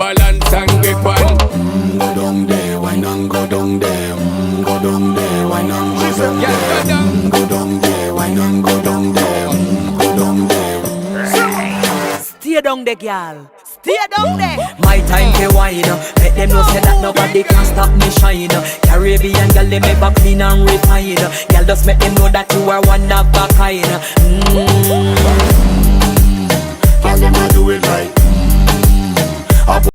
balance and grip on. Go down there, why not go down there? Go down there, why not go down there? Go down there, why not go down there? Go down there. Stay down there, girl. Stay down there. My time to wine. Let them know say that nobody can stop me shine. Caribbean girl, they make up clean and refine. Girl, just make them know that you are one of a kind. Girl, them a do it right.